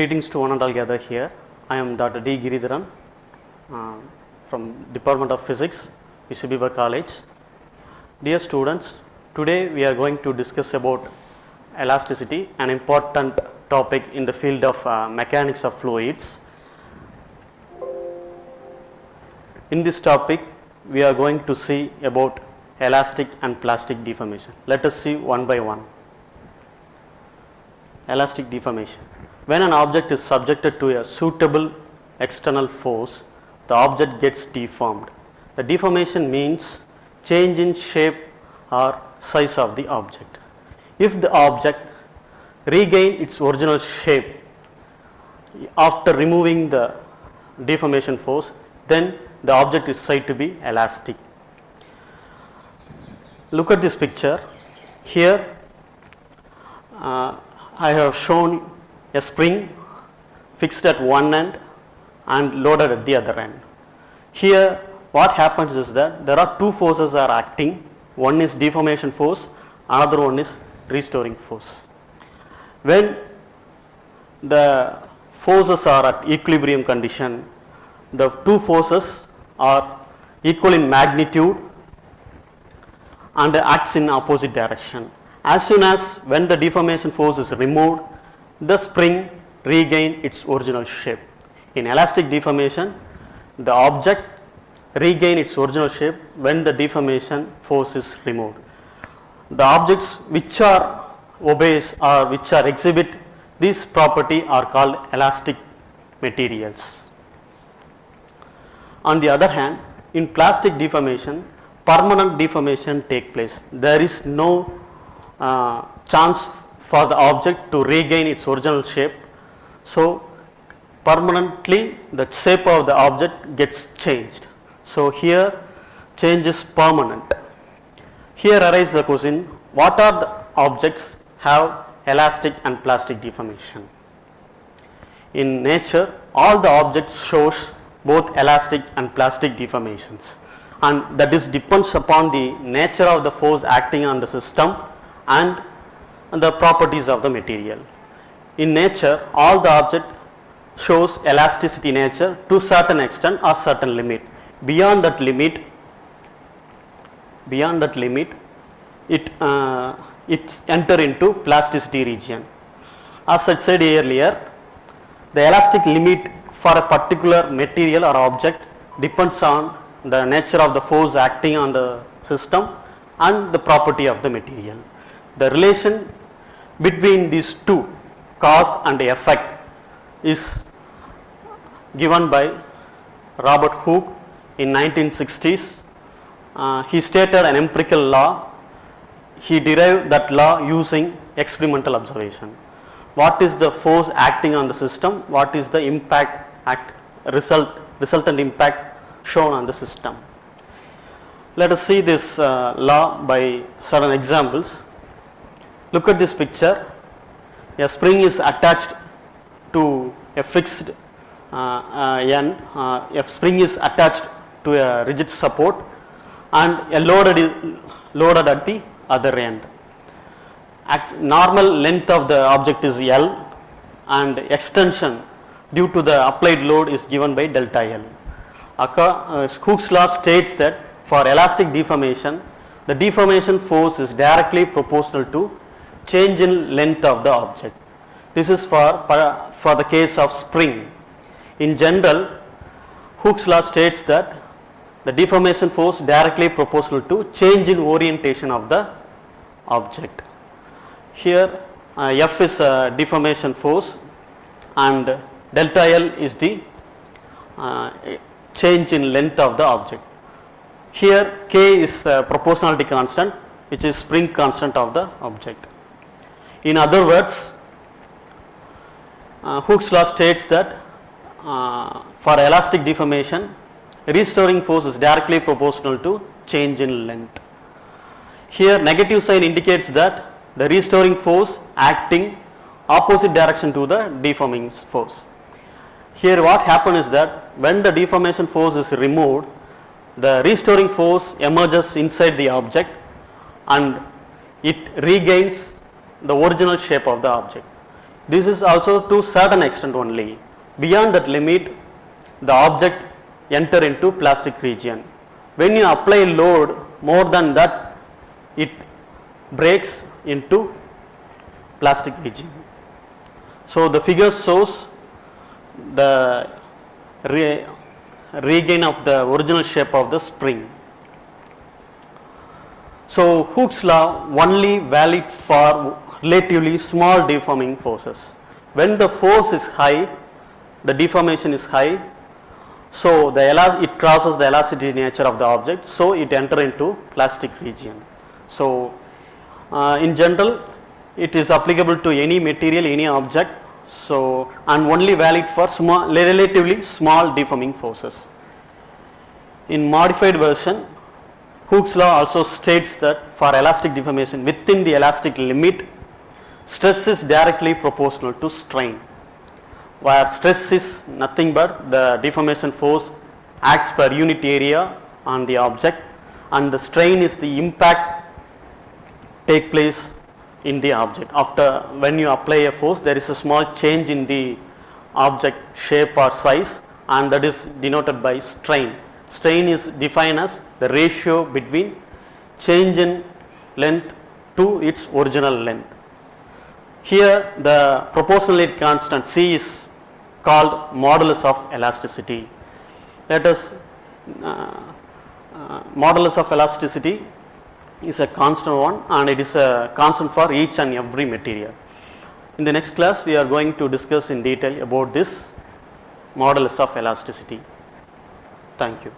Greetings to one and all gathered here. I am Dr.D.Giridharan from Department of Physics, UCB College. Dear students, today we are going to discuss about elasticity, an important topic in the field of mechanics of fluids. In this topic, we are going to see about elastic and plastic deformation. Let us see one by one. Elastic deformation. When an object is subjected to a suitable external force, the object gets deformed. The deformation means change in shape or size of the object. If the object regains its original shape after removing the deformation force, then the object is said to be elastic. Look at this picture. Here I have shown a spring fixed at one end and loaded at the other end. Here what happens is that there are two forces are acting. One is deformation force, another one is restoring force. When the forces are at equilibrium condition, the two forces are equal in magnitude and acts in opposite direction. As soon as when the deformation force is removed, the spring regains its original shape. In elastic deformation, the object regains its original shape when the deformation force is removed. The objects which are obeys or which are exhibit this property are called elastic materials. On the other hand, in plastic deformation, permanent deformation take place. There is no chance for the object to regain its original shape. So permanently the shape of the object gets changed. So here change is permanent. Here arises the question, what are the objects have elastic and plastic deformation? In nature, all the objects shows both elastic and plastic deformations, and that is depends upon the nature of the force acting on the system and the properties of the material. In nature, all the object shows elasticity nature to certain extent or certain limit. Beyond that limit, it enter into plasticity region. As I said earlier, the elastic limit for a particular material or object depends on the nature of the force acting on the system and the property of the material. The relation between these two, cause and effect, is given by Robert Hooke in 1960s. He stated an empirical law. He derived that law using experimental observation. What is the force acting on the system? What is the resultant impact shown on the system? Let us see this law by certain examples. Look at this picture. A spring is attached to a fixed end. A spring is attached to a rigid support, and a load is loaded at the other end. Normal length of the object is L, and extension due to the applied load is given by delta L. Hooke's law states that for elastic deformation, the deformation force is directly proportional to change in length of the object. This is for the case of spring. In general, Hooke's law states that the deformation force directly proportional to change in orientation of the object. Here F is a deformation force and delta L is the change in length of the object. Here K is a proportionality constant, which is spring constant of the object. In other words, Hooke's law states that for elastic deformation, restoring force is directly proportional to change in length. Here negative sign indicates that the restoring force acting opposite direction to the deforming force. Here what happens is that when the deformation force is removed, the restoring force emerges inside the object and it regains the original shape of the object. This is also to certain extent only. Beyond that limit, the object enter into plastic region. When you apply load more than that, it breaks into plastic region. So the figure shows the regain of the original shape of the spring. So Hooke's law only valid for relatively small deforming forces. When the force is high, the deformation is high, so it crosses the elasticity nature of the object, so it enter into plastic region. So in general, it is applicable to any material, any object, so and only valid for relatively small deforming forces. In modified version, Hooke's law also states that for elastic deformation within the elastic limit, stress is directly proportional to strain, where stress is nothing but the deformation force acts per unit area on the object, and the strain is the impact take place in the object. After when you apply a force, there is a small change in the object shape or size, and that is denoted by strain. Strain is defined as the ratio between change in length to its original length. Here the proportionality constant C is called modulus of elasticity. Let us modulus of elasticity is a constant one, and it is a constant for each and every material. In the next class, we are going to discuss in detail about this modulus of elasticity. Thank you.